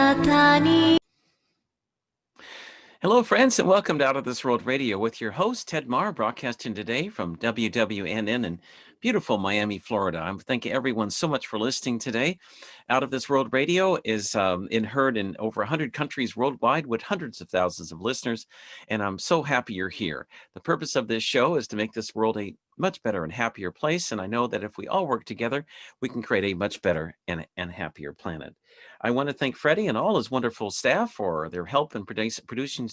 なたに Hello, friends, and welcome to Out of This World Radio with your host, Ted Marr, broadcasting today from WWNN in beautiful Miami, Florida. I'm thanking everyone so much for listening today. Out of This World Radio is heard in over 100 countries worldwide with hundreds of thousands of listeners, and I'm so happy you're here. The purpose of this show is to make this world a much better and happier place, and I know that if we all work together, we can create a much better and happier planet. I want to thank Freddie and all his wonderful staff for their help in producing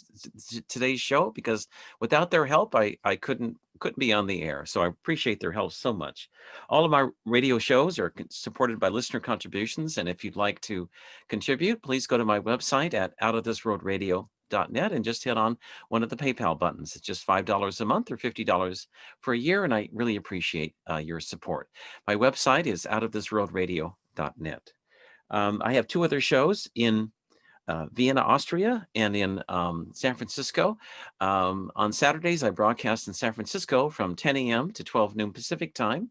today's show, because without their help, I couldn't be on the air. So I appreciate their help so much. All of my radio shows are supported by listener contributions, and if you'd like to contribute, please go to my website at outofthisworldradio.net and just hit on one of the PayPal buttons. It's just $5 a month or $50 for a year, and I really appreciate your support. My website is outofthisworldradio.net. I have two other shows in Vienna, Austria, and in San Francisco. On Saturdays, I broadcast in San Francisco from 10 a.m. to 12 noon Pacific time,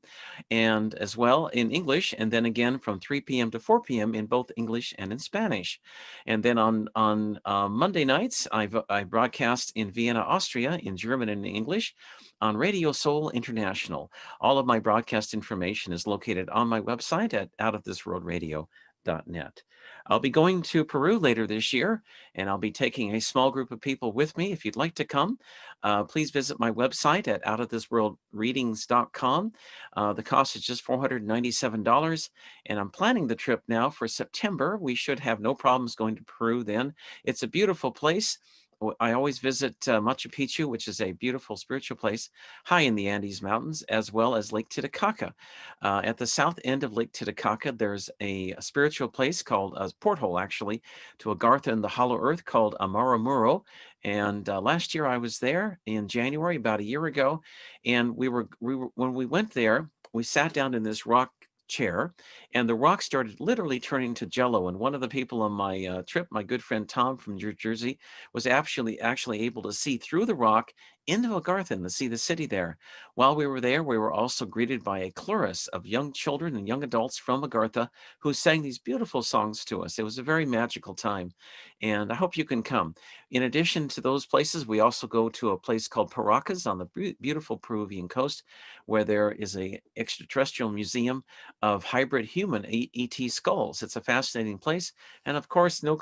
and as well in English, and then again from 3 p.m. to 4 p.m. in both English and in Spanish. And then on Monday nights, I broadcast in Vienna, Austria, in German and English, on Radio Soul International. All of my broadcast information is located on my website at outofthisworldradio.net. I'll be going to Peru later this year, and I'll be taking a small group of people with me. If you'd like to come, please visit my website at outofthisworldreadings.com. The cost is just $497, and I'm planning the trip now for September. We should have no problems going to Peru then. It's a beautiful place. I always visit Machu Picchu, which is a beautiful spiritual place high in the Andes Mountains, as well as Lake Titicaca. At the south end of Lake Titicaca, there's a spiritual place called a porthole, actually, to Agartha in the Hollow Earth called Amaramuro. And last year I was there in January, about a year ago, and when we went there, we sat down in this rock chair, and the rock started literally turning to jello. And one of the people on my trip, my good friend Tom from New Jersey, was actually able to see through the rock into Agartha and to see the city there. While we were there, we were also greeted by a chorus of young children and young adults from Agartha who sang these beautiful songs to us. It was a very magical time, and I hope you can come. In addition to those places, we also go to a place called Paracas on the beautiful Peruvian coast, where there is a extraterrestrial museum of hybrid human ET skulls. It's a fascinating place, and of course, no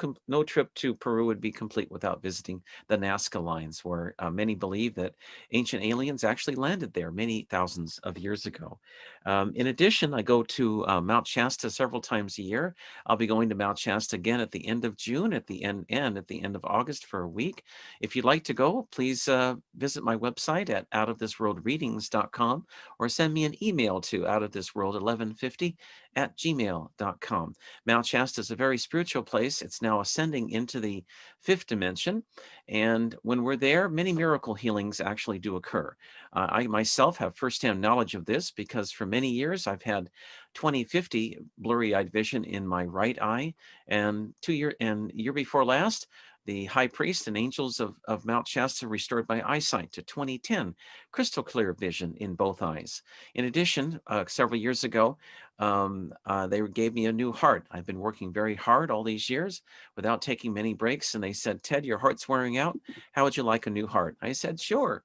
trip to Peru would be complete without visiting the Nazca Lines, where many believe that ancient aliens actually landed there many thousands of years ago. In addition, I go to Mount Shasta several times a year. I'll be going to Mount Shasta again at the end of June, at the end of August for a week. If you'd like to go, please visit my website at outofthisworldreadings.com or send me an email to outofthisworld1150@gmail.com. Mount Shasta is a very spiritual place. It's now ascending into the fifth dimension, and when we're there, many miracle healings actually do occur. I myself have firsthand knowledge of this because for many years I've had 20/50 blurry-eyed vision in my right eye, and year before last, the high priest and angels of Mount Shasta restored my eyesight to 20/10 crystal clear vision in both eyes. In addition, several years ago, they gave me a new heart. I've been working very hard all these years without taking many breaks, and they said, "Ted, your heart's wearing out. How would you like a new heart?" I said, "Sure."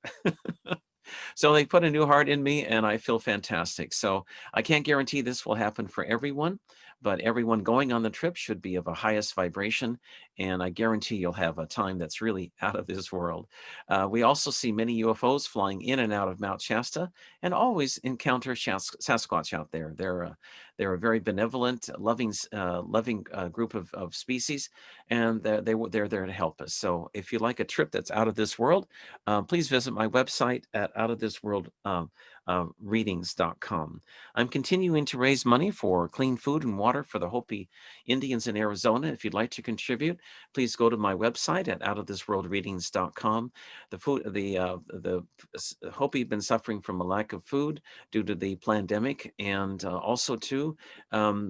So they put a new heart in me, and I feel fantastic. So I can't guarantee this will happen for everyone, but everyone going on the trip should be of a highest vibration, and I guarantee you'll have a time that's really out of this world. We also see many UFOs flying in and out of Mount Shasta, and always encounter Sasquatch out there. They're a very benevolent, loving group of species, and they're there to help us. So if you like a trip that's out of this world, please visit my website at outofthisworldreadings.com. I'm continuing to raise money for clean food and water for the Hopi Indians in Arizona. If you'd like to contribute, please go to my website at outofthisworldreadings.com. The Hopi have been suffering from a lack of food due to the pandemic, and also too,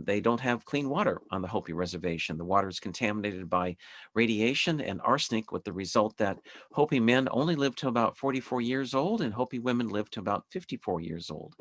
they don't have clean water on the Hopi reservation. The water is contaminated by radiation and arsenic, with the result that Hopi men only live to about 44 years old, and Hopi women live to about 54 64 years old.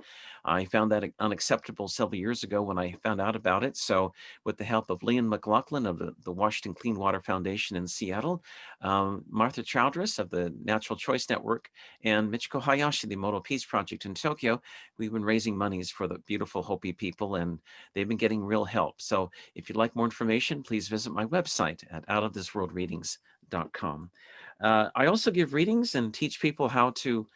I found that unacceptable several years ago when I found out about it. So with the help of Liam McLaughlin of the Washington Clean Water Foundation in Seattle, Martha Chowdhury of the Natural Choice Network, and Michiko Hayashi, the Modal Peace Project in Tokyo, we've been raising monies for the beautiful Hopi people, and they've been getting real help. So if you'd like more information, please visit my website at outofthisworldreadings.com. I also give readings and teach people how to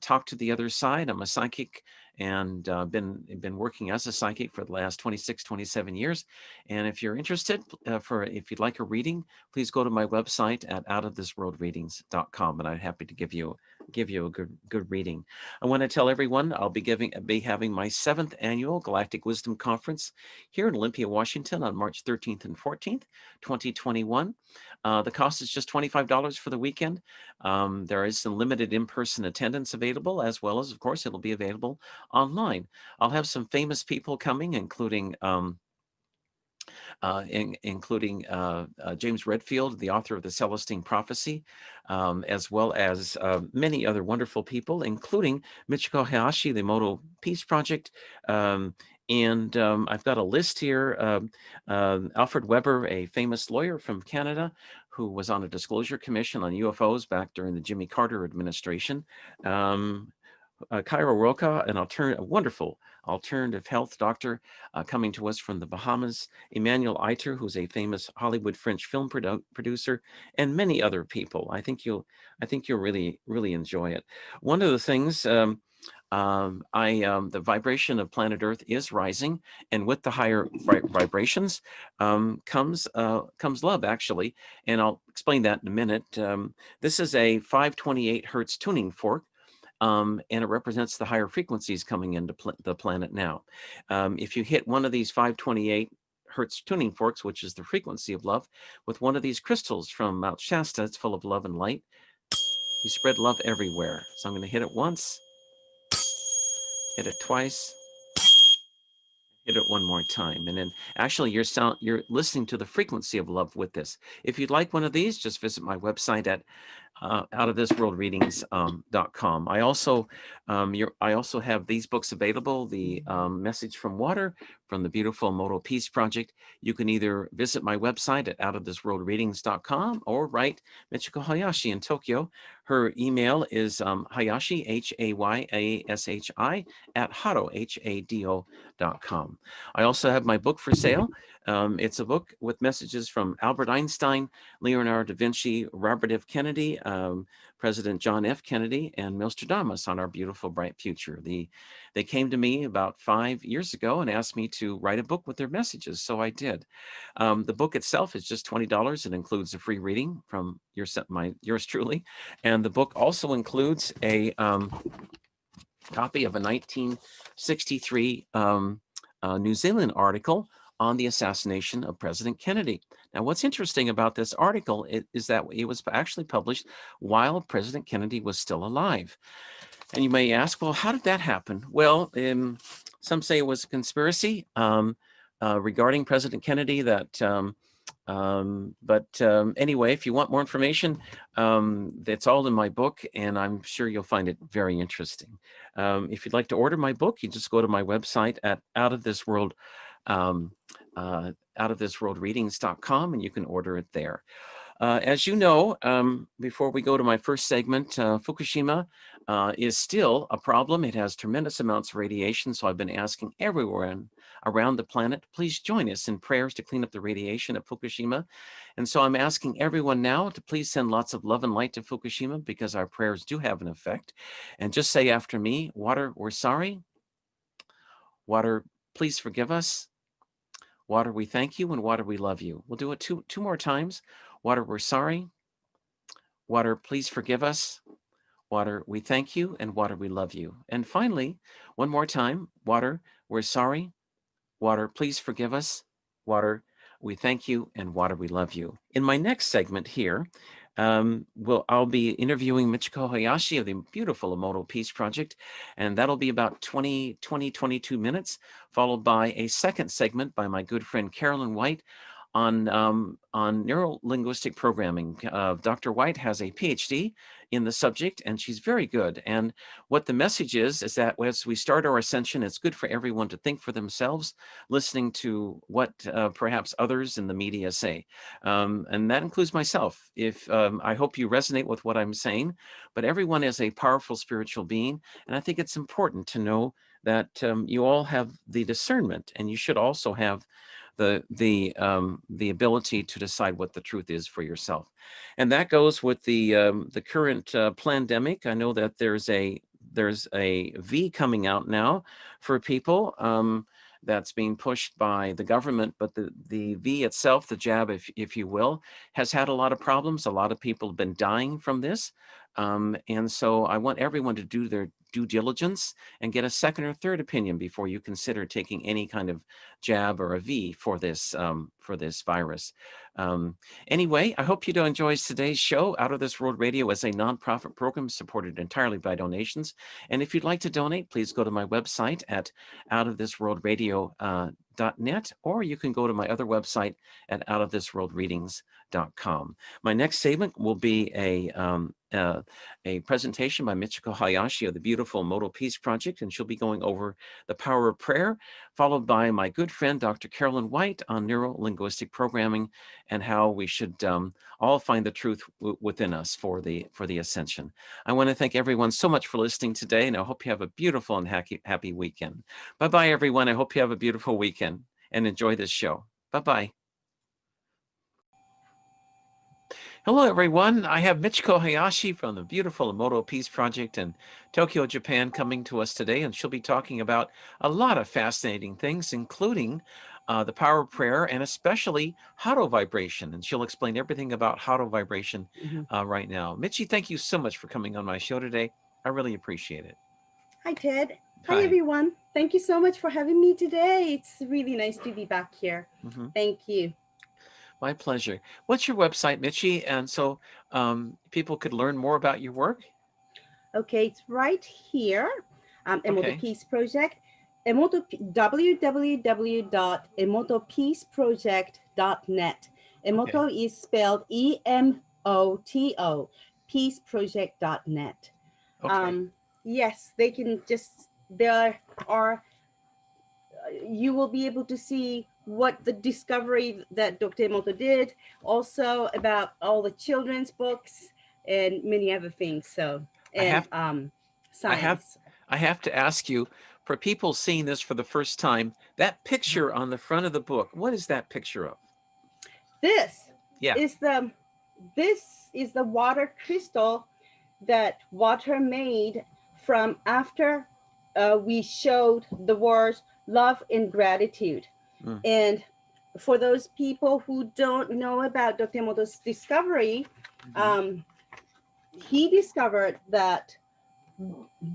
talk to the other side. I'm a psychic and been working as a psychic for the last 26, 27 years. And if you're interested, if you'd like a reading, please go to my website at outofthisworldreadings.com, and I'm happy to give you a good reading. I want to tell everyone I'll be having my 7th annual Galactic Wisdom Conference here in Olympia, Washington on March 13th and 14th, 2021. The cost is just $25 for the weekend. There is some limited in-person attendance available, as well as, of course, it'll be available online. I'll have some famous people coming, including James Redfield, the author of the Celestine Prophecy, as well as many other wonderful people, including Michiko Hayashi, the Modal Peace Project. And I've got a list here. Alfred Weber, a famous lawyer from Canada who was on a disclosure commission on UFOs back during the Jimmy Carter administration. Cairo Roca, a wonderful alternative health doctor coming to us from the Bahamas, Emmanuel Eiter, who's a famous Hollywood French film producer, and many other people. I think you'll really enjoy it. One of the things, the vibration of planet Earth is rising, and with the higher vibrations comes love, actually, and I'll explain that in a minute. This is a 528 hertz tuning fork. And it represents the higher frequencies coming into the planet now. If you hit one of these 528 hertz tuning forks, which is the frequency of love, with one of these crystals from Mount Shasta, it's full of love and light, you spread love everywhere. So I'm going to hit it once, hit it twice, hit it one more time, and then actually you're listening to the frequency of love with this. If you'd like one of these, just visit my website at outofthisworldreadings.com. I also have these books available, the Message from Water from the beautiful Modal Peace Project. You can either visit my website at outofthisworldreadings.com or write Michiko Hayashi in Tokyo. Her email is Hayashi, Hayashi, at hado.com. I also have my book for sale. It's a book with messages from Albert Einstein, Leonardo da Vinci, Robert F. Kennedy, President John F. Kennedy, and Nostradamus on our beautiful, bright future. They came to me about 5 years ago and asked me to write a book with their messages, so I did. The book itself is just $20. It includes a free reading from yours truly, and the book also includes a copy of a 1963 New Zealand article on the assassination of President Kennedy. Now, what's interesting about this article is that it was actually published while President Kennedy was still alive. And you may ask, well, how did that happen? Well, some say it was a conspiracy regarding President Kennedy. Anyway, if you want more information, it's all in my book, and I'm sure you'll find it very interesting. If you'd like to order my book, you just go to my website at outofthisworldreadings.com, and you can order it there. As you know, before we go to my first segment, Fukushima is still a problem. It has tremendous amounts of radiation, so I've been asking everyone around the planet, please join us in prayers to clean up the radiation at Fukushima. And so I'm asking everyone now to please send lots of love and light to Fukushima, because our prayers do have an effect. And just say after me, water, we're sorry. Water, please forgive us. Water, we thank you, and water, we love you. We'll do it two more times. Water, we're sorry. Water, please forgive us. Water, we thank you, and water, we love you. And finally, one more time. Water, we're sorry. Water, please forgive us. Water, we thank you, and water, we love you. In my next segment here, I'll be interviewing Michiko Hayashi of the beautiful Modal Peace Project, and that'll be about 22 minutes, followed by a second segment by my good friend Carolyn White on neuro-linguistic programming. Dr. White has a PhD in the subject, and she's very good. And what the message is that as we start our ascension, it's good for everyone to think for themselves, listening to what perhaps others in the media say. And that includes myself. If I hope you resonate with what I'm saying, but everyone is a powerful spiritual being. And I think it's important to know that you all have the discernment, and you should also have the ability to decide what the truth is for yourself. And that goes with the current pandemic. I know that there's a V coming out now for people that's being pushed by the government, but the V itself, the jab, if you will, has had a lot of problems. A lot of people have been dying from this. And so I want everyone to do their due diligence and get a second or third opinion before you consider taking any kind of jab or a V for this virus. Anyway, I hope you enjoy today's show. Out of This World Radio is a nonprofit program supported entirely by donations. And if you'd like to donate, please go to my website at outofthisworldradio.net, or you can go to my other website at outofthisworldreadings.com. My next segment will be a presentation by Michiko Hayashi of the beautiful Emoto Peace Project, and she'll be going over the power of prayer, followed by my good friend, Dr. Carolyn White, on neuro-linguistic programming and how we should all find the truth within us for the ascension. I want to thank everyone so much for listening today, and I hope you have a beautiful and happy weekend. Bye-bye, everyone. I hope you have a beautiful weekend and enjoy this show. Bye-bye. Hello, everyone. I have Michiko Hayashi from the beautiful Emoto Peace Project in Tokyo, Japan, coming to us today, and she'll be talking about a lot of fascinating things, including the power of prayer and especially Hado vibration. And she'll explain everything about Hado vibration right now. Michi, thank you so much for coming on my show today. I really appreciate it. Hi, Ted. Hi, everyone. Thank you so much for having me today. It's really nice to be back here. Thank you. My pleasure. What's your website, Michi? And so people could learn more about your work? Okay, it's right here. Emoto Peace Project. www.emotopeaceproject.net. Emoto is spelled EMOTO, peaceproject.net. Yes, they can you will be able to see what the discovery that Dr. Emoto did, also about all the children's books and many other things. So, and science. I have to ask you, for people seeing this for the first time, that picture on the front of the book, what is that picture of? This is the water crystal that water made from after we showed the words love and gratitude. And for those people who don't know about Dr. Emoto's discovery, he discovered that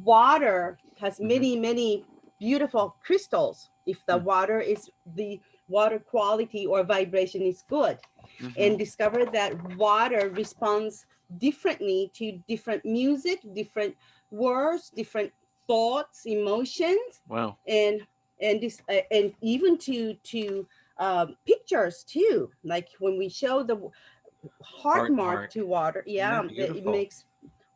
water has many beautiful crystals if the water quality or vibration is good, and discovered that water responds differently to different music, different words, different thoughts, emotions. Wow. And even to pictures too, like when we show the heart mark to water, it makes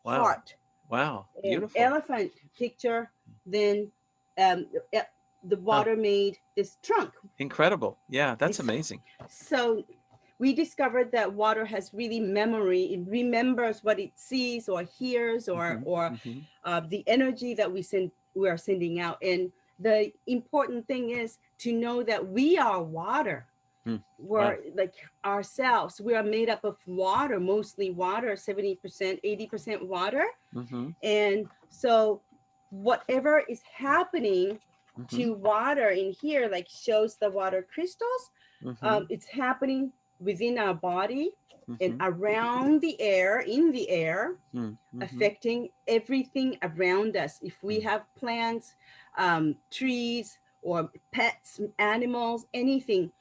heart. Wow, beautiful. Elephant picture, then the water made this trunk. Incredible. Yeah, that's amazing. So we discovered that water has really memory. It remembers what it sees or hears or the energy that we are sending out. And the important thing is to know that we are water. We're like ourselves. We are made up of water, mostly water, 70%, 80% water. And so whatever is happening to water in here, like shows the water crystals, it's happening within our body and around the air, in the air, affecting everything around us. If we have plants, trees, or pets, animals, anything,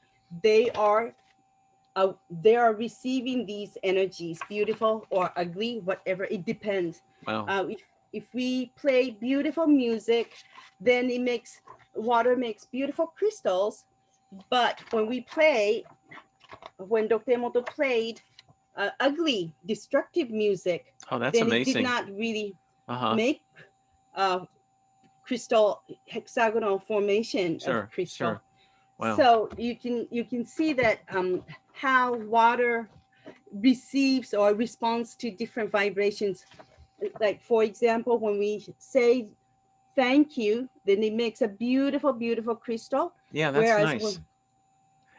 they are receiving these energies, beautiful or ugly, whatever, it depends. Wow. If we play beautiful music, then water makes beautiful crystals. But when we play when Dr. Emoto played ugly, destructive music, Oh, that's then it did amazing. not really Uh-huh. make crystal hexagonal formation of Sure, crystal. sure. Wow. So you can see that how water receives or responds to different vibrations. Like for example, when we say thank you, then it makes a beautiful, beautiful crystal. Yeah, that's Whereas nice.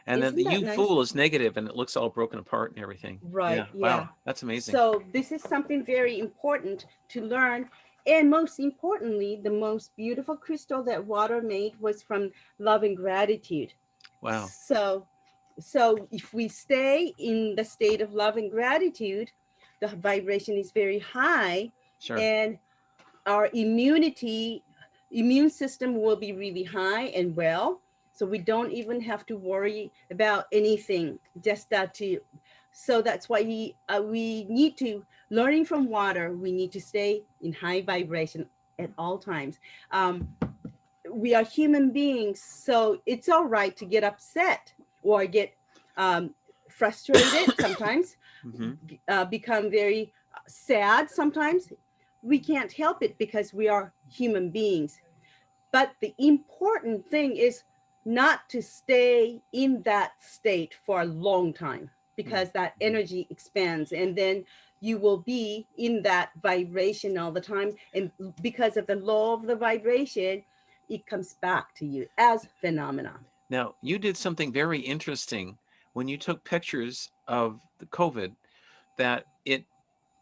And then the isn't that you nice? fool is negative and it looks all broken apart and everything. Right, Yeah. yeah. Wow. That's amazing. So this is something very important to learn. And most importantly, the most beautiful crystal that water made was from love and gratitude. Wow. So if we stay in the state of love and gratitude, the vibration is very high, Sure. and our immune system will be really high and well. So we don't even have to worry about anything, just that to so that's why we need to learning from water, we need to stay in high vibration at all times. We are human beings, so it's all right to get upset or get um, frustrated sometimes, Mm-hmm. become very sad sometimes. We can't help it because we are human beings. But the important thing is not to stay in that state for a long time, because that energy expands and then you will be in that vibration all the time. And because of the law of the vibration, it comes back to you as phenomena. Now, you did something very interesting when you took pictures of the COVID, that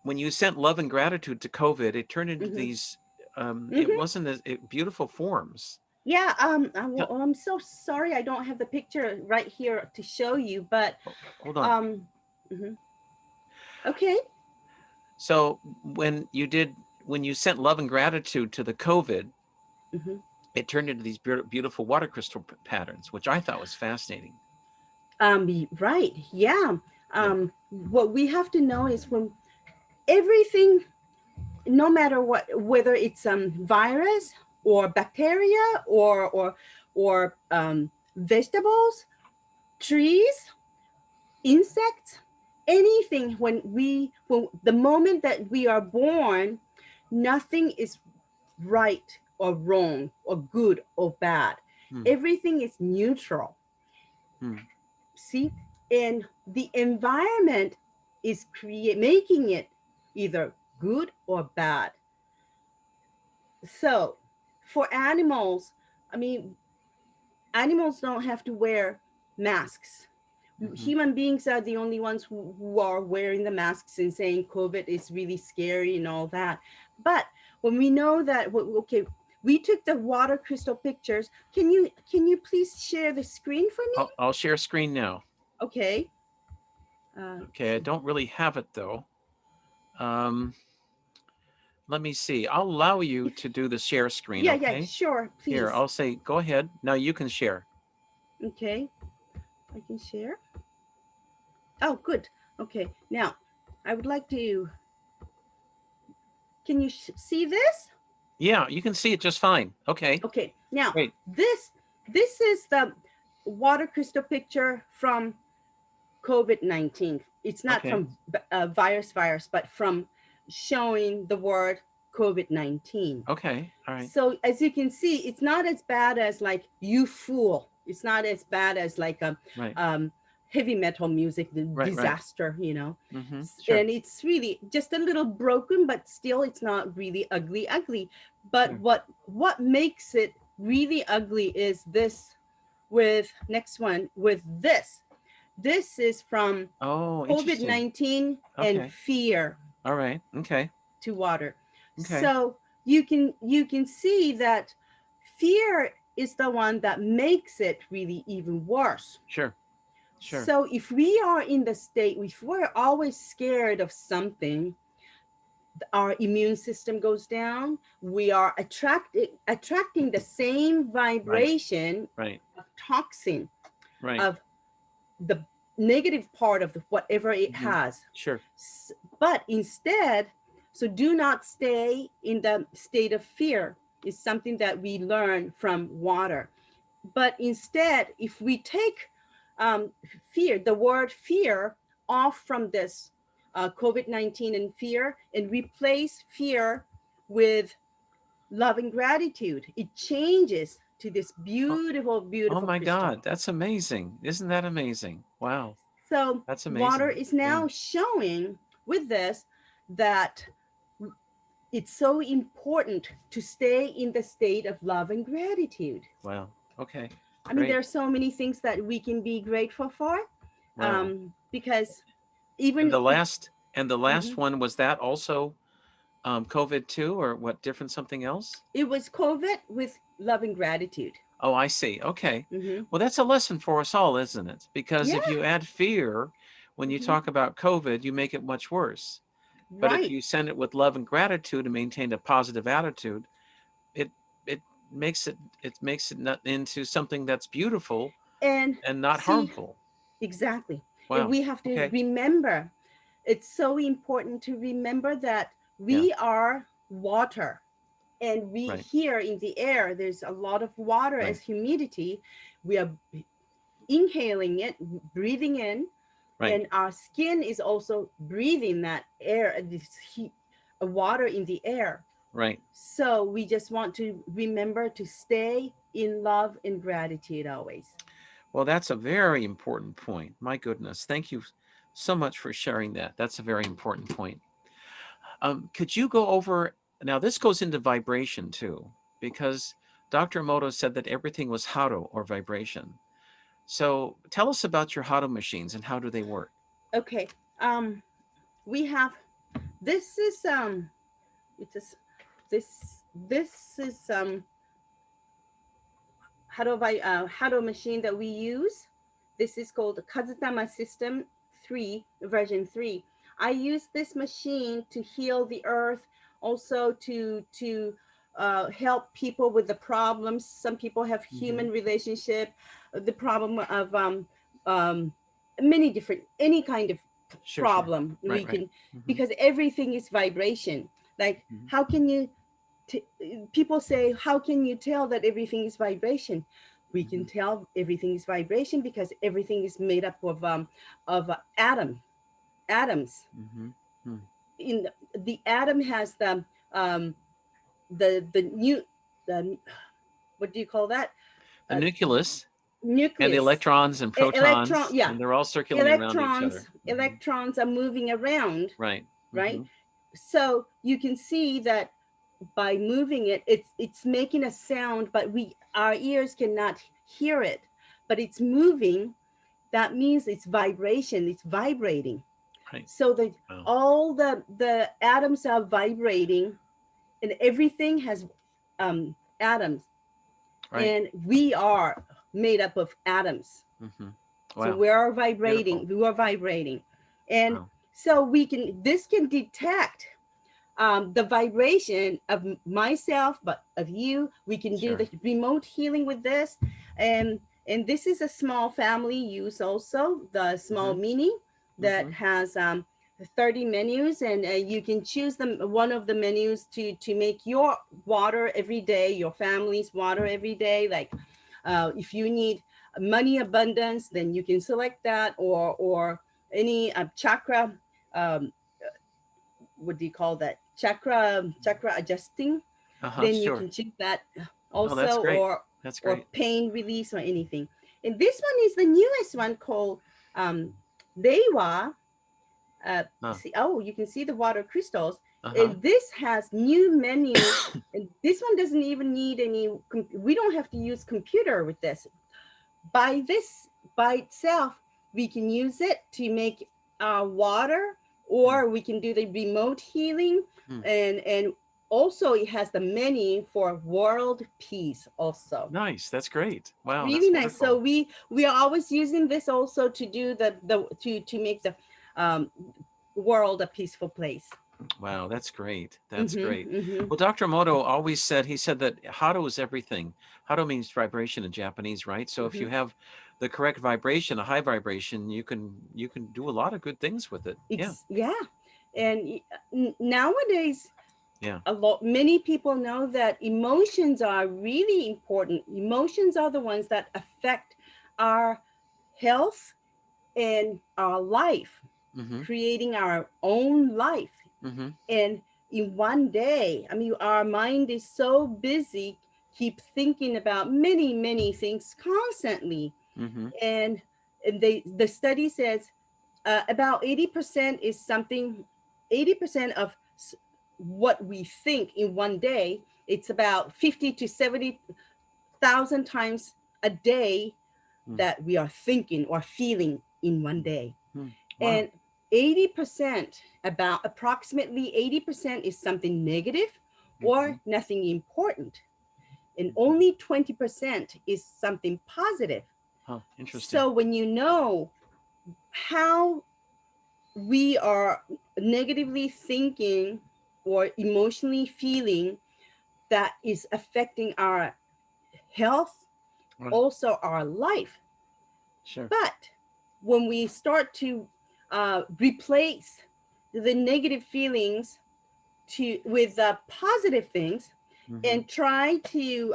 when you sent love and gratitude to COVID, it turned into Hmm. these, it Hmm. wasn't as beautiful forms. Yeah, Yeah. I'm so sorry I don't have the picture right here to show you, but Hold on. um, mhm. Okay. So when you sent love and gratitude to the COVID, Hmm. it turned into these beautiful water crystal patterns, which I thought was fascinating. Right, yeah. Yeah. What we have to know is when everything, no matter what, whether it's virus or bacteria or vegetables, trees, insects, anything, when the moment that we are born, nothing is right or wrong or good or bad. Hmm. Everything is neutral. Hmm. See, and the environment is making it either good or bad. So for animals, I mean, animals don't have to wear masks. Mm-hmm. Human beings are the only ones who are wearing the masks and saying COVID is really scary and all that. But when we know that, okay, we took the water crystal pictures. Can you please share the screen for me? I'll share screen now. Okay. Okay, I don't really have it though. Um, Let me see. I'll allow you If to do the share screen, Yeah, yeah, okay? sure, Here, please. I'll say, go ahead. Now you can share. Okay, I can share. Oh, good. Okay, now I would like to. Can you see this? Yeah, you can see it just fine. Okay, Okay, now great. this is the water crystal picture from COVID-19. It's not Okay, from virus, but from showing the word COVID-19. okay, all right, So as you can see, it's not as bad as like you fool. It's not as bad as like a right, heavy metal music, the right, right. disaster, Mm-hmm, sure, and it's really just a little broken, but still it's not really ugly, ugly. But sure. what makes it really ugly is this, with next one, with this. This is from Oh, interesting. COVID-19 and Okay, fear all right, okay, to water. okay, So you can see that fear is the one that makes it really even worse. sure, sure. So if we are in the state, if we're always scared of something, our immune system goes down. We are attracting the same Right, vibration right, of toxin, right. of the negative part of whatever it Mm-hmm, has. sure, But instead, so do not stay in the state of fear, is something that we learn from water. But instead, if we take um, fear, the word fear, off from this COVID-19 and fear, and replace fear with love and gratitude. It changes to this Oh, beautiful, oh beautiful my crystal. God, that's amazing. Isn't that amazing? Wow, So that's water amazing. is Yeah. now showing with this that it's so important to stay in the state of love and gratitude. Wow. Okay. I mean, there Great. are so many things that we can be grateful for, Wow. because And even the last and the last Mhm. one, was that also COVID too, or what, different something else? It was COVID with love and gratitude. Oh, I see. Okay. Hmm. Well, that's a lesson for us all, isn't it? Because Yeah. if you add fear when you Hmm. talk about COVID, you make it much worse. But if Right. you send it with love and gratitude and maintain a positive attitude, it it makes it not into something that's beautiful And and not see, harmful. exactly. And Wow. we have to Okay. remember, it's so important to remember that Yeah. we are water. And we Right. here in the air, there's a lot of water Right. as humidity. We are inhaling it, breathing in, Right. and our skin is also breathing that air, this heat, water in the air. Right. So we just want to remember to stay in love and gratitude always. Well, that's a very important point. My goodness. Thank you so much for sharing that. That's a very important point. Could you go over, now this goes into vibration too, because Dr. Emoto said that everything was Hado or vibration. So tell us about your Hado machines and how do they work? Okay. We have, this is it's a, this is Hado machine that we use. This is called Kazutama System 3, version 3. I use this machine to heal the earth, also to help people with the problems. Some people have Mm-hmm. human relationship, the problem of um, many different, any kind of Sure, sure. problem Right, we right. can, Mm-hmm. because everything is vibration. Like, Mm-hmm. how can you t- people say, how can you tell that everything is vibration? We Mm-hmm. can tell everything is vibration because everything is made up of atoms. Mm-hmm. Mm. In the atom has the new the what do you call that, The uh, nucleus and the nucleus. electrons and Electron, protons, yeah. and they're all circulating around each electrons other. Mm-hmm. electrons are moving around, Right. right? Mm-hmm. So you can see that by moving it, it's making a sound, but we our ears cannot hear it, but it's moving. That means it's vibration, it's vibrating. Right. So that Wow. all the atoms are vibrating, and everything has atoms, Right. and we are made up of atoms. Mm-hmm. So Wow. we are Beautiful. vibrating, we are vibrating. And Wow. so this can detect the vibration of myself, but of you. We can do Sure. the remote healing with this. And and this is a small family use also, the small Mm-hmm. mini that Mm-hmm. has 30 menus, and you can choose them, one of the menus, to make your water every day, your family's water every day. Like if you need money abundance, then you can select that, or any chakra, um, what do you call that, chakra adjusting, Uh-huh. then you Sure. can choose that Oh, that's also, great. That's or great. pain release or anything. And this one is the newest one called Dewa. Uh, See, oh, you can see the water crystals. uh-huh. And this has new menu, and this one doesn't even need any we don't have to use computer with this. By this, by itself, we can use it to make water, Mm. or we can do the remote healing. Mm. And also it has the menu for world peace also. Nice. That's great. Wow, Really that's nice. So wonderful. we are always using this also to do the to make the um, world a peaceful place. Wow, that's great. That's Mm-hmm, great. mm-hmm, Well, Dr. Moto always said, he said that Hado is everything. Hado means vibration in Japanese, right? So if mm-hmm. you have the correct vibration, a high vibration, you can do a lot of good things with it. Yeah. Yeah. And nowadays, Yeah. many people know that emotions are really important. Emotions are the ones that affect our health and our life, Mm-hmm. creating our own life. Mm-hmm. And in one day, I mean, our mind is so busy, keep thinking about many, many things constantly. Mm-hmm. And, the study says about 80% is something, 80% of what we think in one day, it's about 50 to 70,000 times a day that we are thinking or feeling in one day. Mm-hmm. Wow. And 80%, about approximately 80% is something negative Mm-hmm. or nothing important. And only 20% is something positive. Huh. Interesting. So when you know how we are negatively thinking or emotionally feeling, that is affecting our health, Right. also our life. Sure. But when we start to replace the negative feelings with positive things, Mm-hmm. and try to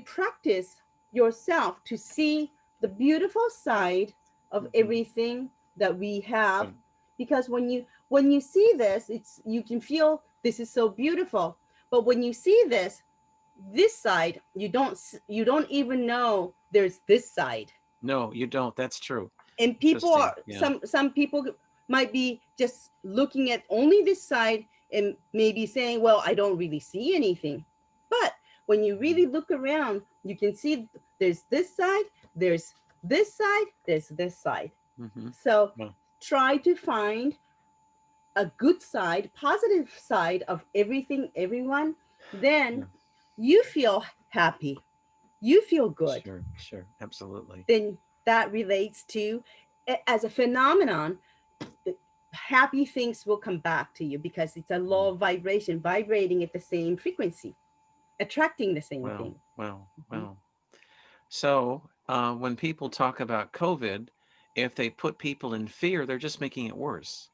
practice yourself to see the beautiful side of Mm-hmm. everything that we have, Right. because when you see this, it's, you can feel this is so beautiful. But when you see this side, you don't even know there's this side. No, you don't. That's true. And people Interesting. are, Yeah. some people might be just looking at only this side and maybe saying, well, I don't really see anything. But when you really look around, you can see there's this side, there's this side, there's this side. Mm-hmm. So Well, try to find a good side, positive side of everything, everyone. Then yeah. you feel happy, you feel good. Sure. Sure. Absolutely. Then that relates to, as a phenomenon, happy things will come back to you, because it's a Mm. law of vibration, vibrating at the same frequency, attracting the same Wow. thing. Wow. Mhm. Wow. So, when people talk about COVID, if they put people in fear, they're just making it worse.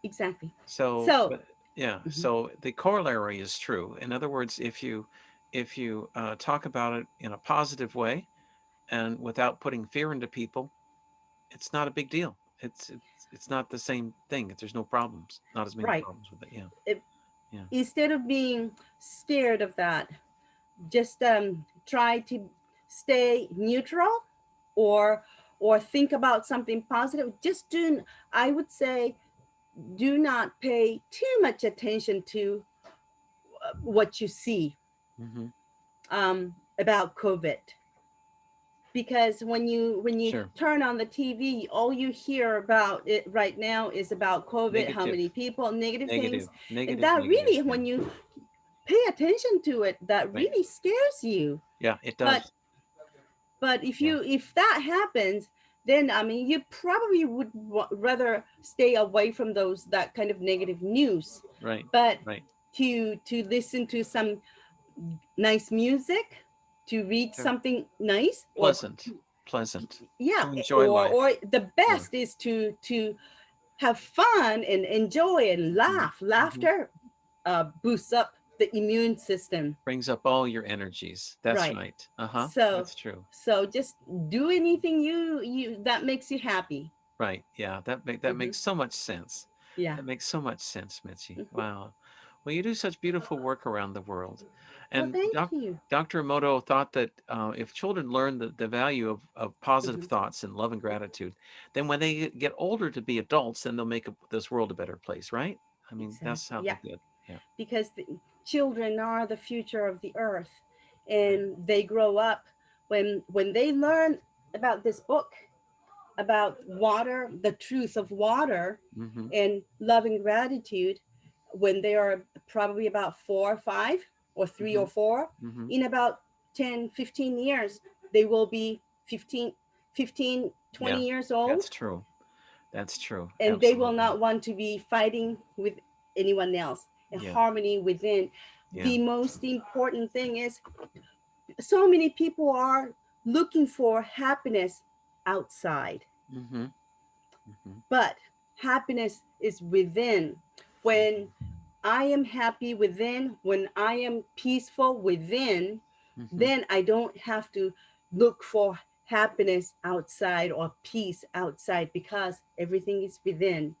Exactly. So, So, but yeah, mhm, so the corollary is true. In other words, if you talk about it in a positive way and without putting fear into people, it's not a big deal. It's not the same thing. There's no problems, not as many right. problems with it. Yeah, It, yeah, instead of being scared of that, just try to stay neutral, or think about something positive. Just do, I would say, do not pay too much attention to what you see hmm, about COVID, because when you sure. turn on the TV, all you hear about it right now is about COVID, how Negative, many people, negative things. negative, And negative, that negative. really, Yeah, when you pay attention to it, that right. really scares you. Yeah, it But does. if Yeah, if that happens, then I mean, you probably would rather stay away from those, that kind of negative news. right, But right. to listen to some nice music, to read Sure. something nice, or Pleasant, pleasant. yeah, To enjoy life. or the Yeah. best is to have fun and enjoy and Hmm. laugh. Hmm. Laughter boosts up the immune system. Brings up all your energies. That's Right. right. Uh-huh. So That's true. just do anything you that makes you happy. Right. Yeah. That Hmm. makes so much sense. Yeah. That makes so much sense, Mitzi. Hmm. Wow. Well, you do such beautiful work around the world. Well, And thank you. Dr. Emoto thought that if children learn the value of positive Hmm. thoughts and love and gratitude, then when they get older to be adults, then they'll make this world a better place, right? I mean, that's Exactly. how Yeah. they did. Yeah. Because the children are the future of the earth, Right. and they grow up, when they learn about this book, about water, the truth of water, Mm-hmm. and love and gratitude, when they are probably about 4 or 5, or 3 or 4, Mm-hmm. Mm-hmm. in about 10, 15 years, they will be 20 Yeah. years old, That's true. That's true. and they will Absolutely. not want to be fighting with anyone else. And Yeah. harmony within. Yeah. The most important thing is, so many people are looking for happiness outside, Mm-hmm. Mm-hmm. but happiness is within. When I am happy within, when I am peaceful within, Mm-hmm. then I don't have to look for happiness outside or peace outside, because everything is within.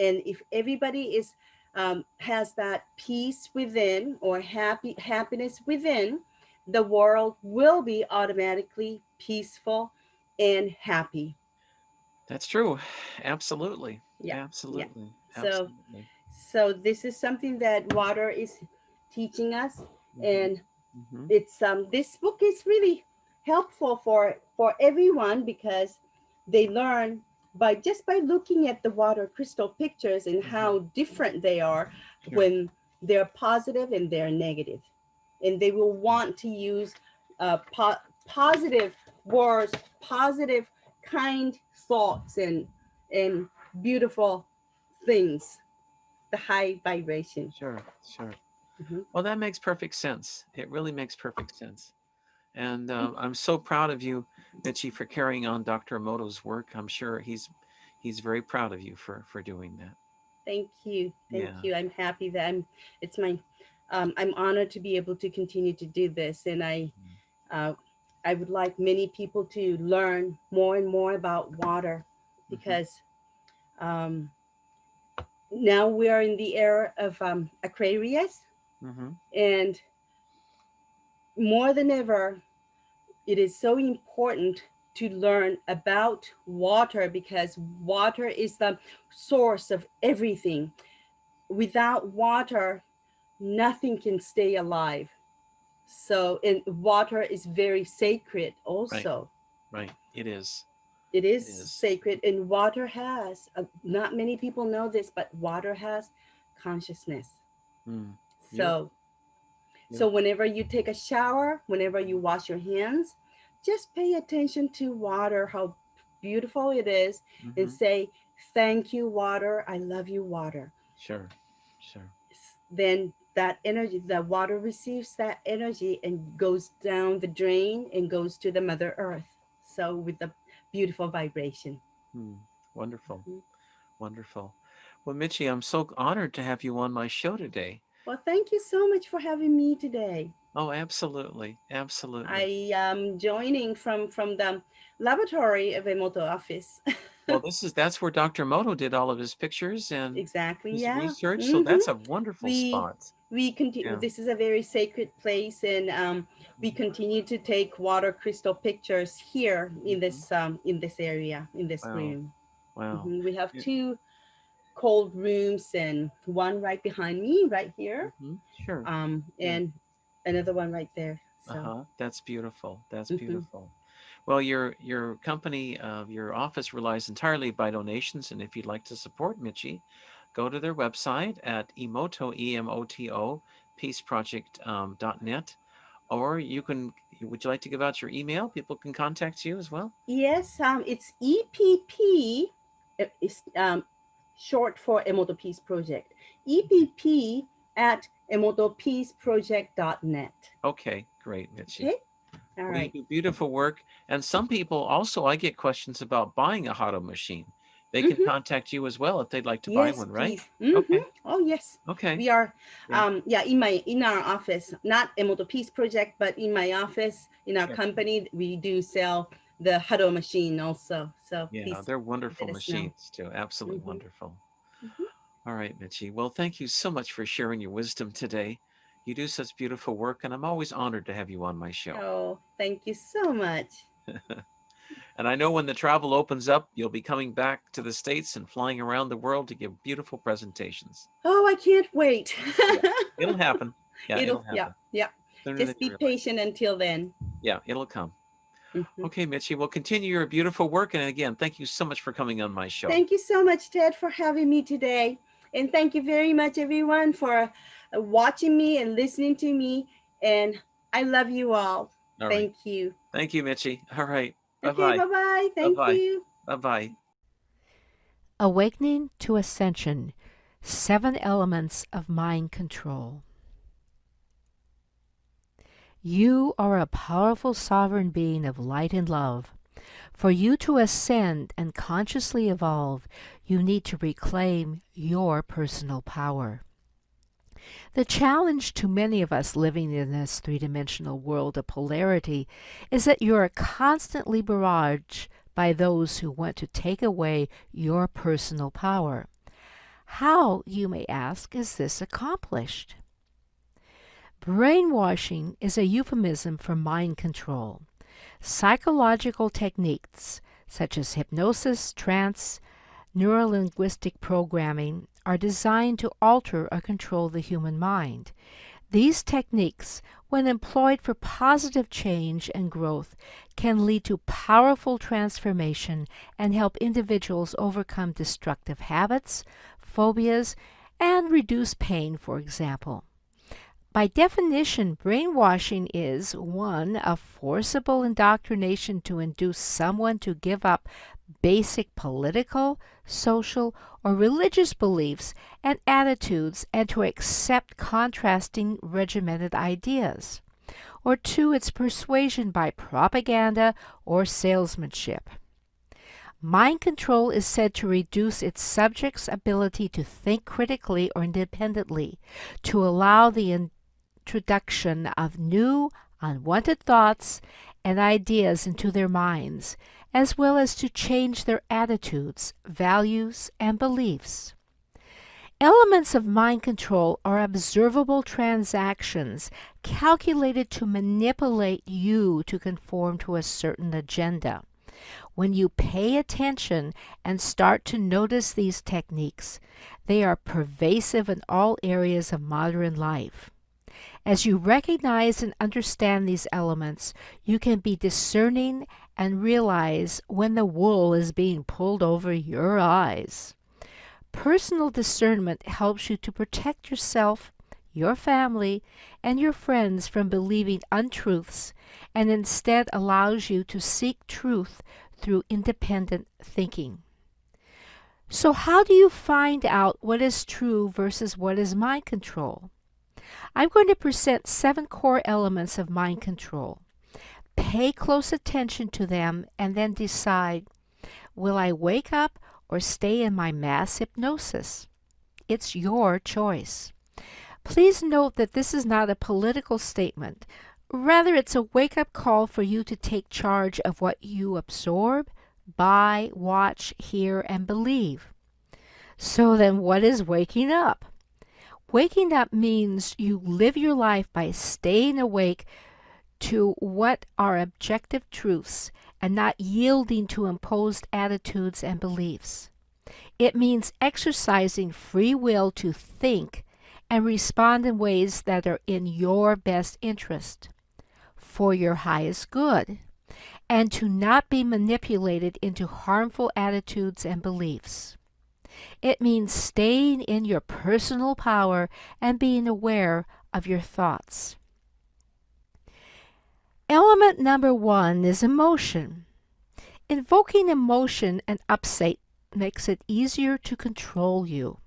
And if everybody is has that peace within, or happiness within, the world will be automatically peaceful and happy. That's true. Absolutely. Yeah, yeah. Absolutely. So Absolutely. so this is something that water is teaching us. Hmm. And Hmm. it's this book is really helpful for everyone, because they learn by just by looking at the water crystal pictures and Hmm. how different they are Sure. when they're positive and they're negative. And they will want to use positive words, positive, kind thoughts, and beautiful things, the high vibration. Sure. Sure. Mhm. Well, that makes perfect sense. It really makes perfect sense. And I'm so proud of you, Michi, for carrying on Dr. Emoto's work. I'm sure he's very proud of you for doing that. Thank you. Thank Yeah. you. I'm happy that it's my, I'm honored to be able to continue to do this. And uh, I would like many people to learn more and more about water, Hmm. because um, now we are in the era of Aquarius. Hmm. And more than ever, it is so important to learn about water, because water is the source of everything. Without water, nothing can stay alive. So, and water is very sacred Right. also. Right. It is. It It is is. sacred, and water has, not many people know this, but water has consciousness. Mm. Yep. So, so Yep. whenever you take a shower, whenever you wash your hands, just pay attention to water, how beautiful it is, and Hmm. say, "Thank you, water. I love you, water." Sure. Sure. Then that energy, the water receives that energy and goes down the drain and goes to the Mother Earth. So with the beautiful vibration. Mm. Wonderful. Mhm. Wonderful. Well, Michi, I'm so honored to have you on my show today. Well, thank you so much for having me today. Oh, absolutely. Absolutely. I am joining from the laboratory of Emoto office. Well, that's where Dr. Moto did all of his pictures and Exactly. his Yeah. research. So Hmm. that's a wonderful We spot. we continue. Yeah. This is a very sacred place, and we continue to take water crystal pictures here Mhm. in this area, in this Wow. room. Wow. We have Yeah. two cold rooms, and one right behind me, right here, Sure. Yeah. and another one right there. So. Uh-huh. That's beautiful. That's Mhm. beautiful. Well, your company, your office relies entirely by donations, and if you'd like to support Michi, go to their website at emoto, EMOTO, peaceproject.net, or would you like to give out your email? People can contact you as well? Yes, it's EPP. It's short for Emoto Peace Project. EPP at emotopeaceproject.net. Okay, great, Michi. Okay. All Well, you right. do beautiful work. And some people also, I get questions about buying a Hado machine. They can Mm-hmm. contact you as well if they'd like to buy Yes, one, right? please. Mm-hmm. Okay. Oh, yes. Okay. We are, Yeah. yeah, in our office, not Emoto Peace Project, but in my office, in our Sure. company, we do sell the Huddle machine also. So Yeah, please they're wonderful let us know. machines too. Absolutely Mm-hmm. wonderful. Mm-hmm. All right, Mitchie. Well, thank you so much for sharing your wisdom today. You do such beautiful work, and I'm always honored to have you on my show. Oh, thank you so much. And I know when the travel opens up, you'll be coming back to the States and flying around the world to give beautiful presentations. Oh, I can't wait. Yeah, it'll happen. Yeah, it'll Yeah, happen yeah. sooner than Just you be realize. patient until then. Yeah, it'll come. Mhm. Okay, Mitchie, well, continue your beautiful work. And again, thank you so much for coming on my show. Thank you so much, Ted, for having me today. And thank you very much, everyone, for watching me and listening to me. And I love you all. All right. Thank you. Thank you, Mitchie. All right. Okay, Bye-bye. bye-bye. Thank Bye-bye. you. Bye-bye. Awakening to Ascension, 7 Elements of Mind Control. You are a powerful sovereign being of light and love. For you to ascend and consciously evolve, you need to reclaim your personal power. The challenge to many of us living in this three-dimensional world of polarity is that you are constantly barraged by those who want to take away your personal power. How, you may ask, is this accomplished? Brainwashing is a euphemism for mind control. Psychological techniques such as hypnosis, trance, neurolinguistic programming are designed to alter or control the human mind. These techniques, when employed for positive change and growth, can lead to powerful transformation and help individuals overcome destructive habits, phobias, and reduce pain, for example. By definition, brainwashing is 1. A forcible indoctrination to induce someone to give up basic political, social, or religious beliefs and attitudes and to accept contrasting regimented ideas. Or 2. It's persuasion by propaganda or salesmanship. Mind control is said to reduce its subject's ability to think critically or independently, to allow the introduction of new, unwanted thoughts and ideas into their minds, as well as to change their attitudes, values, and beliefs. Elements of mind control are observable transactions calculated to manipulate you to conform to a certain agenda. When you pay attention and start to notice these techniques, they are pervasive in all areas of modern life. As you recognize and understand these elements, you can be discerning and realize when the wool is being pulled over your eyes. Personal discernment helps you to protect yourself, your family, and your friends from believing untruths, and instead allows you to seek truth through independent thinking. So how do you find out what is true versus what is mind control? I'm going to present 7 core elements of mind control. Pay close attention to them and then decide, will I wake up or stay in my mass hypnosis? It's your choice. Please note that this is not a political statement. Rather, it's a wake-up call for you to take charge of what you absorb, buy, watch, hear, and believe. So then what is waking up? Waking up means you live your life by staying awake to what are objective truths and not yielding to imposed attitudes and beliefs. It means exercising free will to think and respond in ways that are in your best interest, for your highest good, and to not be manipulated into harmful attitudes and beliefs. It means staying in your personal power and being aware of your thoughts. Element number 1 is emotion. Invoking emotion and upset makes it easier to control you.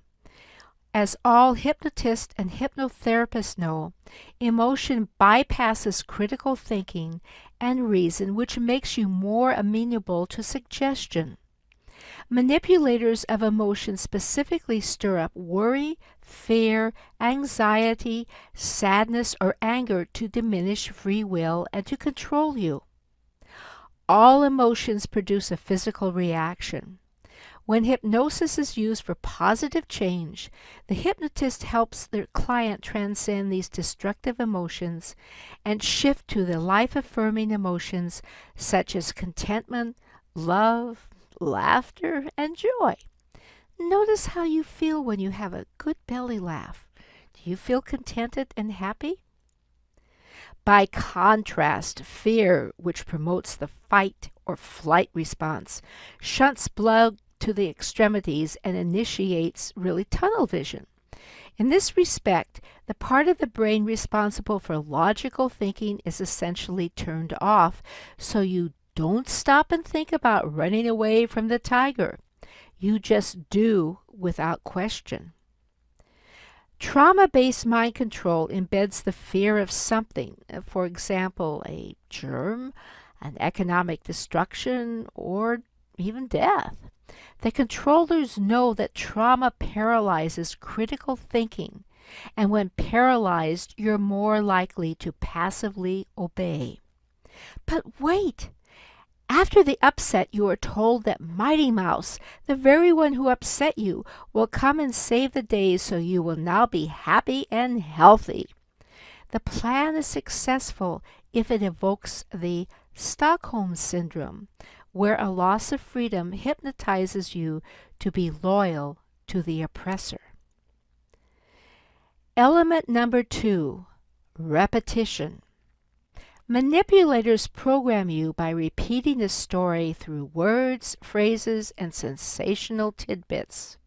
As all hypnotists and hypnotherapists know, emotion bypasses critical thinking and reason, which makes you more amenable to suggestion. Manipulators of emotion specifically stir up worry, fear, anxiety, sadness, or anger to diminish free will and to control you. All emotions produce a physical reaction. When hypnosis is used for positive change, the hypnotist helps their client transcend these destructive emotions and shift to the life-affirming emotions such as contentment, love, laughter, and joy. Notice how you feel when you have a good belly laugh. Do you feel contented and happy? By contrast, fear, which promotes the fight or flight response, shunts blood to the extremities and initiates really tunnel vision. In this respect, the part of the brain responsible for logical thinking is essentially turned off, so you don't stop and think about running away from the tiger. You just do without question. Trauma-based mind control embeds the fear of something, for example, a germ, an economic destruction, or even death. The controllers know that trauma paralyzes critical thinking And when paralyzed, you're more likely to passively obey. But wait! After the upset, you are told that Mighty Mouse, the very one who upset you, will come and save the day so you will now be happy and healthy. The plan is successful if it evokes the Stockholm Syndrome, where a loss of freedom hypnotizes you to be loyal to the oppressor. Element number 2, repetition. Manipulators program you by repeating the story through words, phrases, and sensational tidbits.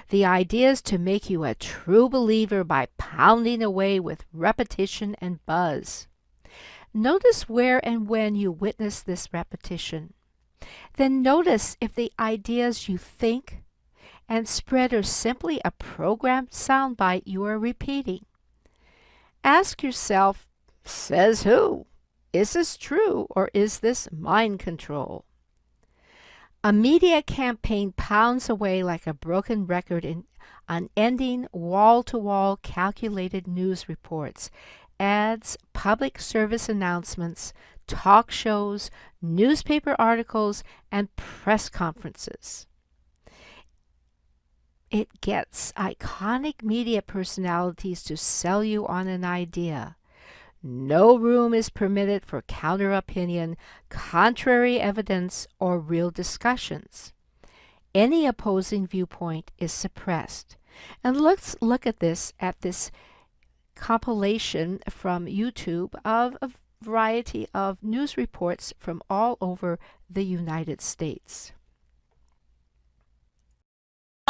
The idea is to make you a true believer by pounding away with repetition and buzz. Notice where and when you witness this repetition. Then notice if the ideas you think and spread are simply a programmed soundbite you are repeating. Ask yourself, says who? Is this true, or is this mind control? A media campaign pounds away like a broken record in unending wall-to-wall calculated news reports, ads, public service announcements, talk shows, newspaper articles, and press conferences. It gets iconic media personalities to sell you on an idea. No room is permitted for counter-opinion, contrary evidence, or real discussions. Any opposing viewpoint is suppressed. And let's look at this compilation from YouTube of a variety of news reports from all over the United States.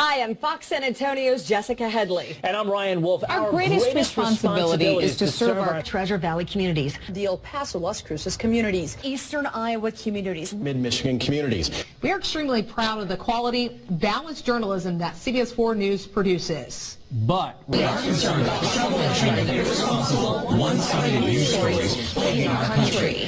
Hi, I'm Fox San Antonio's Jessica Headley. And I'm Ryan Wolf. Our greatest responsibility is to serve our Treasure Valley communities, the El Paso, Las Cruces communities, Eastern Iowa communities, Mid-Michigan communities. We are extremely proud of the quality, balanced journalism that CBS 4 News produces. But we are concerned about troubling irresponsible, one-sided news stories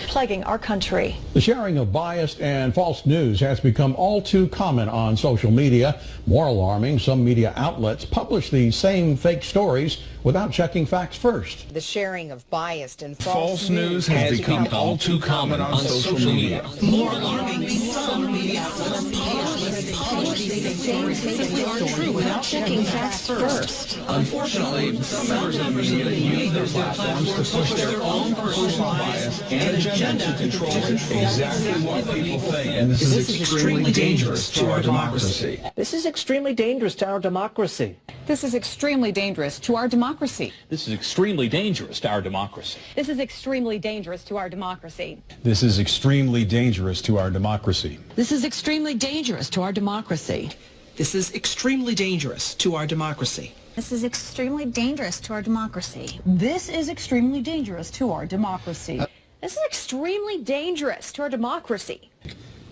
plaguing our country. The sharing of biased and false news has become all too common on social media. More alarming, some media outlets publish these same fake stories without checking facts first. The sharing of biased and false news has become all too common on social media. More alarming, some media outlets publish these same fake stories without checking facts first. Unfortunately, some members of the media use their platforms to push their own personal bias and agenda to control exactly what people think. And this is extremely dangerous to our democracy. this is extremely dangerous to our democracy. This is extremely dangerous to our democracy. This is extremely dangerous to our democracy. This is extremely dangerous to our democracy. This is extremely dangerous to our democracy. This is extremely dangerous to our democracy. This is extremely dangerous to our democracy. This is extremely dangerous to our democracy. This is extremely dangerous to our democracy. This is extremely dangerous to our democracy.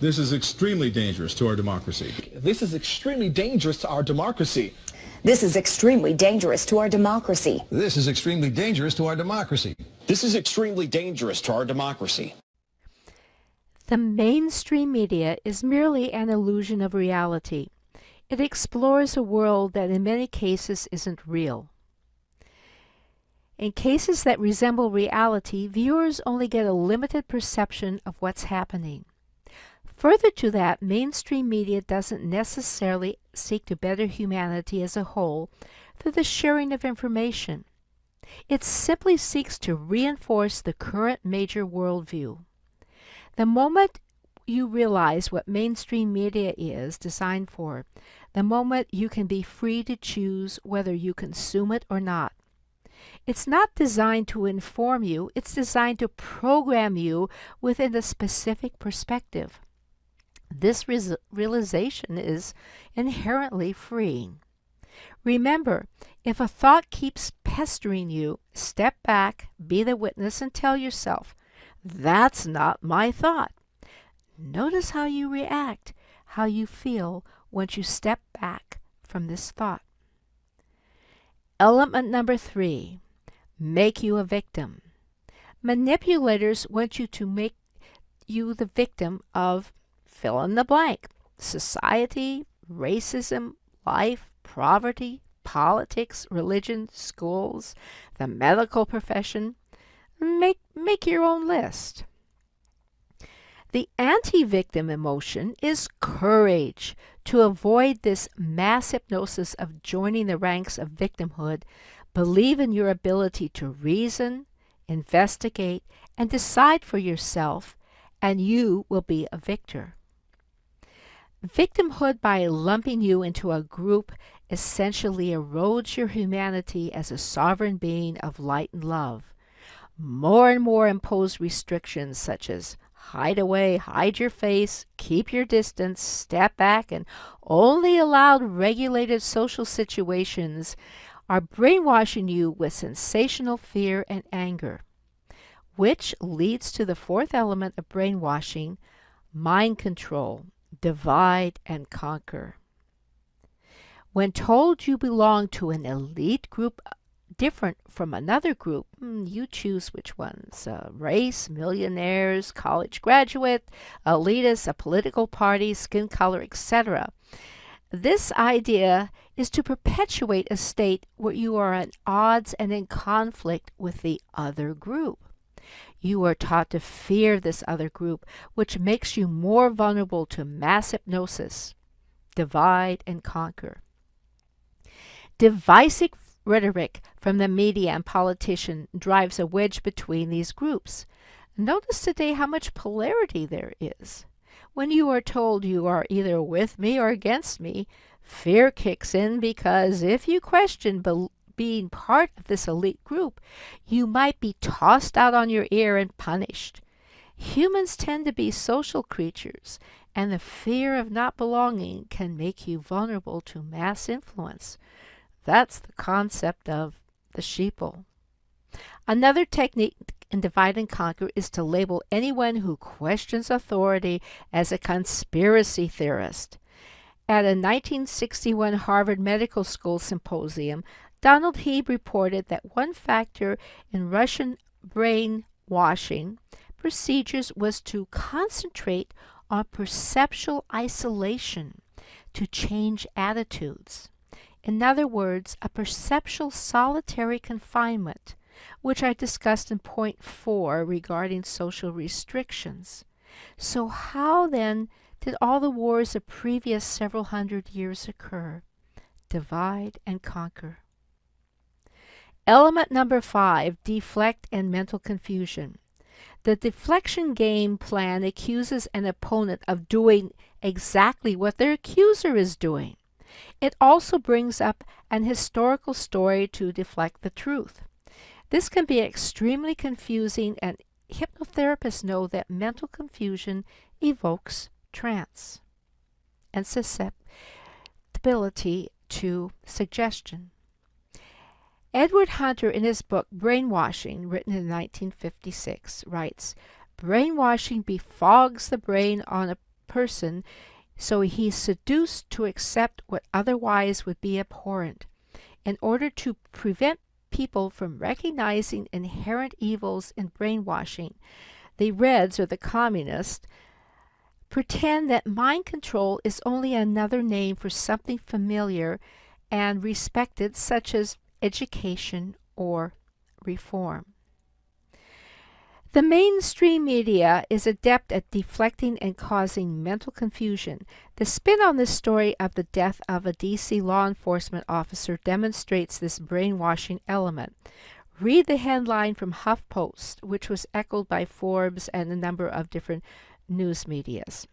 This is extremely dangerous to our democracy. This is extremely dangerous to our democracy. This is extremely dangerous to our democracy. This is extremely dangerous to our democracy. This is extremely dangerous to our democracy. The mainstream media is merely an illusion of reality. It explores a world that in many cases isn't real. In cases that resemble reality, viewers only get a limited perception of what's happening. Further to that, mainstream media doesn't necessarily seek to better humanity as a whole through the sharing of information. It simply seeks to reinforce the current major worldview. The moment you realize what mainstream media is designed for, the moment you can be free to choose whether you consume it or not. It's not designed to inform you, it's designed to program you within a specific perspective. This realization is inherently freeing. Remember, if a thought keeps pestering you, step back, be the witness, and tell yourself, "That's not my thought." Notice how you react, how you feel once you step back from this thought. Element number 3, make you a victim. Manipulators want you to make you the victim of fill in the blank: society, racism, life, poverty, politics, religion, schools, the medical profession. Make your own list. The anti-victim emotion is courage. To avoid this mass hypnosis of joining the ranks of victimhood, believe in your ability to reason, investigate, and decide for yourself, and you will be a victor. Victimhood, by lumping you into a group, essentially erodes your humanity as a sovereign being of light and love. More and more imposed restrictions such as hide away, hide your face, keep your distance, step back, and only allowed regulated social situations are brainwashing you with sensational fear and anger, which leads to the fourth element of brainwashing, mind control, divide and conquer. When told you belong to an elite group different from another group, you choose which ones. Race, millionaires, college graduate, elitists, a political party, skin color, etc. This idea is to perpetuate a state where you are at odds and in conflict with the other group. You are taught to fear this other group, which makes you more vulnerable to mass hypnosis, divide and conquer. Divisive rhetoric from the media and politician drives a wedge between these groups. Notice today how much polarity there is. When you are told you are either with me or against me, fear kicks in, because if you question being part of this elite group, you might be tossed out on your ear and punished. Humans tend to be social creatures, and the fear of not belonging can make you vulnerable to mass influence. That's the concept of the sheeple. Another technique in divide and conquer is to label anyone who questions authority as a conspiracy theorist. At a 1961 Harvard Medical School symposium, Donald Hebb reported that one factor in Russian brainwashing procedures was to concentrate on perceptual isolation to change attitudes. In other words, a perceptual solitary confinement, which I discussed in point 4 regarding social restrictions. So how then did all the wars of previous several hundred years occur? Divide and conquer. Element number 5, deflect and mental confusion. The deflection game plan accuses an opponent of doing exactly what their accuser is doing. It also brings up an historical story to deflect the truth. This can be extremely confusing, and hypnotherapists know that mental confusion evokes trance and susceptibility to suggestion. Edward Hunter, in his book Brainwashing, written in 1956, writes, "Brainwashing befogs the brain on a person so he's seduced to accept what otherwise would be abhorrent. In order to prevent people from recognizing inherent evils in brainwashing, the Reds, or the communists, pretend that mind control is only another name for something familiar and respected, such as education or reform." The mainstream media is adept at deflecting and causing mental confusion. The spin on this story of the death of a D.C. law enforcement officer demonstrates this brainwashing element. Read the headline from HuffPost, which was echoed by Forbes and a number of different news medias.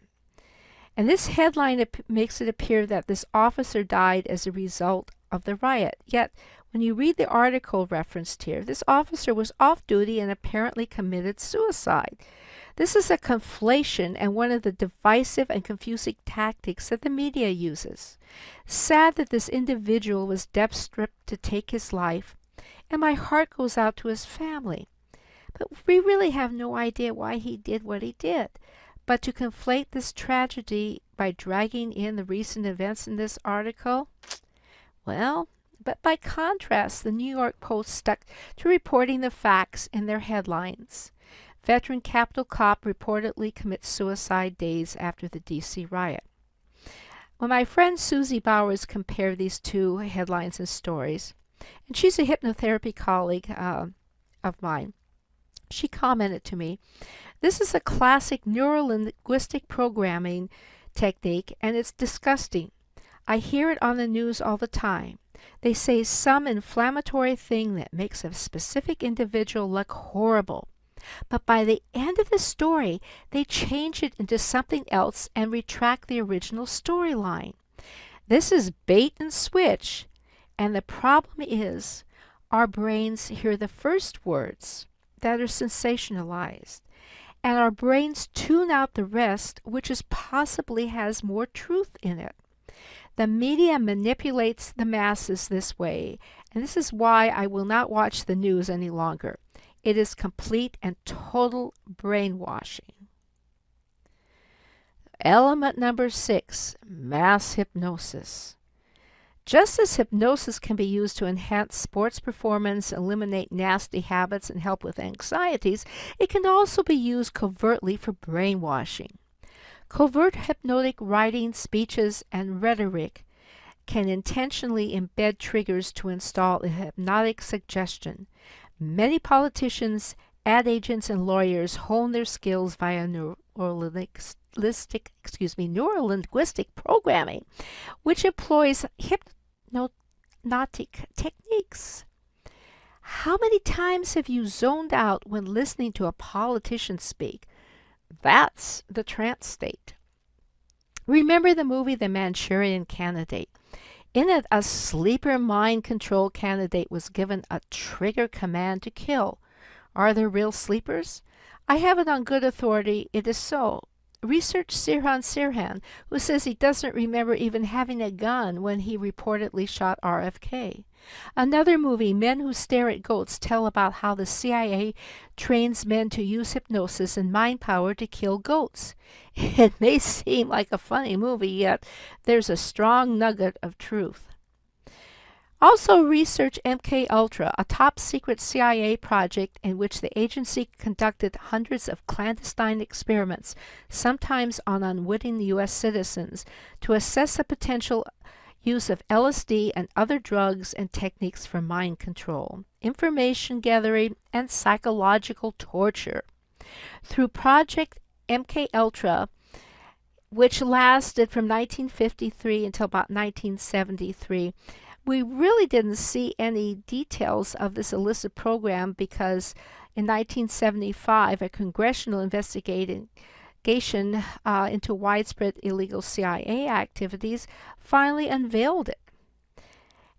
And this headline makes it appear that this officer died as a result of the riot. Yet, when you read the article referenced here, this officer was off duty and apparently committed suicide. This is a conflation and one of the divisive and confusing tactics that the media uses. Sad that this individual was death-stripped to take his life, and my heart goes out to his family. But we really have no idea why he did what he did. But to conflate this tragedy by dragging in the recent events in this article, well, but by contrast, the New York Post stuck to reporting the facts in their headlines. Veteran Capitol cop reportedly commits suicide days after the D.C. riot. When my friend Susie Bowers compared these two headlines and stories, and she's a hypnotherapy colleague of mine, she commented to me, "This is a classic neuro-linguistic programming technique, and it's disgusting. I hear it on the news all the time. They say some inflammatory thing that makes a specific individual look horrible. But by the end of the story, they change it into something else and retract the original storyline. This is bait and switch, and the problem is our brains hear the first words that are sensationalized, and our brains tune out the rest, which is possibly has more truth in it. The media manipulates the masses this way, and this is why I will not watch the news any longer. It is complete and total brainwashing." Element number 6, mass hypnosis. Just as hypnosis can be used to enhance sports performance, eliminate nasty habits, and help with anxieties, it can also be used covertly for brainwashing. Covert hypnotic writing, speeches, and rhetoric can intentionally embed triggers to install a hypnotic suggestion. Many politicians, ad agents, and lawyers hone their skills via neuro-linguistic programming, which employs hypnotic techniques. How many times have you zoned out when listening to a politician speak? That's the trance state. Remember the movie The Manchurian Candidate? In it, a sleeper mind control candidate was given a trigger command to kill. Are there real sleepers? I have it on good authority it is so. Research Sirhan Sirhan, who says he doesn't remember even having a gun when he reportedly shot RFK. Another movie, Men Who Stare at Goats, tell about how the CIA trains men to use hypnosis and mind power to kill goats. It may seem like a funny movie, yet there's a strong nugget of truth. Also research MKUltra, a top-secret CIA project in which the agency conducted hundreds of clandestine experiments, sometimes on unwitting U.S. citizens, to assess the potential use of LSD and other drugs and techniques for mind control, information gathering, and psychological torture. Through Project MKUltra, which lasted from 1953 until about 1973, we really didn't see any details of this illicit program because in 1975, a congressional investigation into widespread illegal CIA activities finally unveiled it.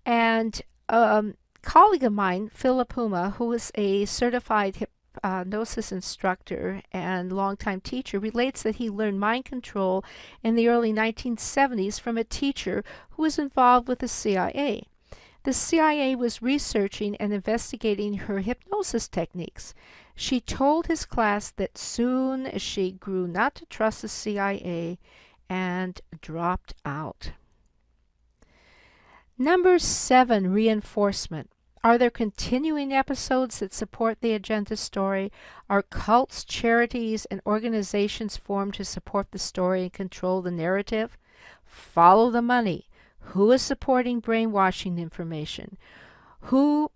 And a colleague of mine, Philip Puma, who is a certified hypnosis instructor and longtime teacher, relates that he learned mind control in the early 1970s from a teacher who was involved with the CIA. The CIA was researching and investigating her hypnosis techniques. She told his class that soon she grew not to trust the CIA and dropped out. Number 7, reinforcement. Are there continuing episodes that support the agenda story? Are cults, charities, and organizations formed to support the story and control the narrative? Follow the money. Who is supporting brainwashing information? Who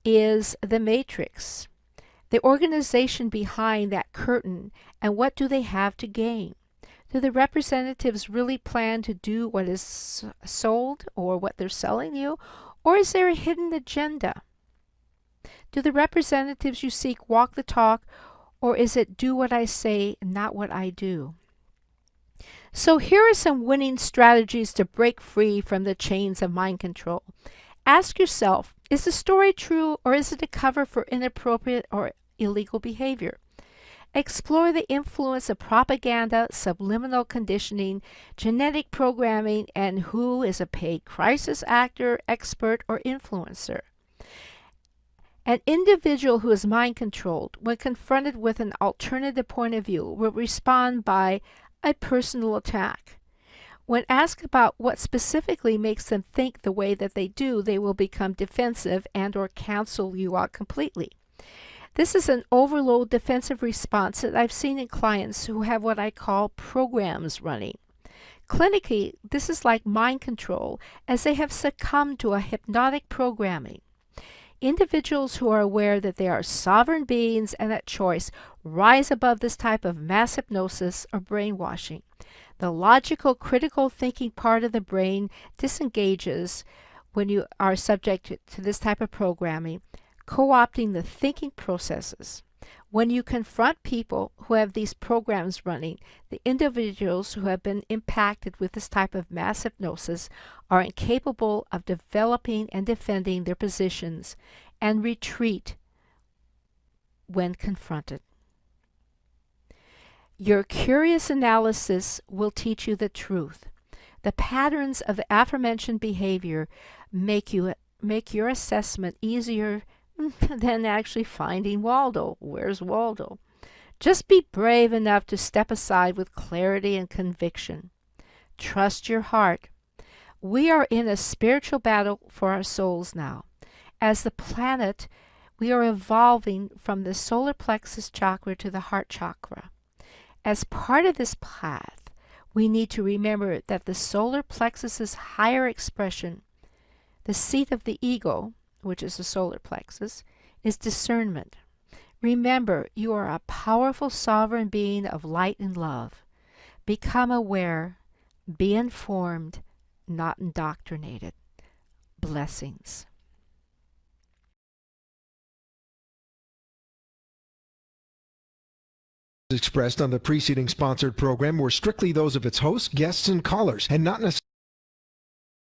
is the Matrix? The organization behind that curtain, and what do they have to gain? Do the representatives really plan to do what is sold or what they're selling you? Or is there a hidden agenda? Do the representatives you seek walk the talk, or is it do what I say, not what I do? So here are some winning strategies to break free from the chains of mind control. Ask yourself, is the story true, or is it a cover for inappropriate or illegal behavior? Explore the influence of propaganda, subliminal conditioning, genetic programming, and who is a paid crisis actor, expert, or influencer. An individual who is mind controlled, when confronted with an alternative point of view, will respond by a personal attack. When asked about what specifically makes them think the way that they do, they will become defensive and or cancel you out completely. This is an overload defensive response that I've seen in clients who have what I call programs running. Clinically, this is like mind control, as they have succumbed to a hypnotic programming. Individuals who are aware that they are sovereign beings and at choice rise above this type of mass hypnosis or brainwashing. The logical, critical thinking part of the brain disengages when you are subject to this type of programming, co-opting the thinking processes. When you confront people who have these programs running, the individuals who have been impacted with this type of mass hypnosis are incapable of developing and defending their positions and retreat when confronted. Your curious analysis will teach you the truth. The patterns of the aforementioned behavior make your assessment easier than actually finding Waldo. Where's Waldo? Just be brave enough to step aside with clarity and conviction. Trust your heart. We are in a spiritual battle for our souls now. As the planet, we are evolving from the solar plexus chakra to the heart chakra. As part of this path, we need to remember that the solar plexus's higher expression, the seat of the ego, which is the solar plexus, is discernment. Remember, you are a powerful sovereign being of light and love. Become aware, be informed, not indoctrinated. Blessings. Expressed on the preceding sponsored program were strictly those of its hosts, guests, and callers, and not necessarily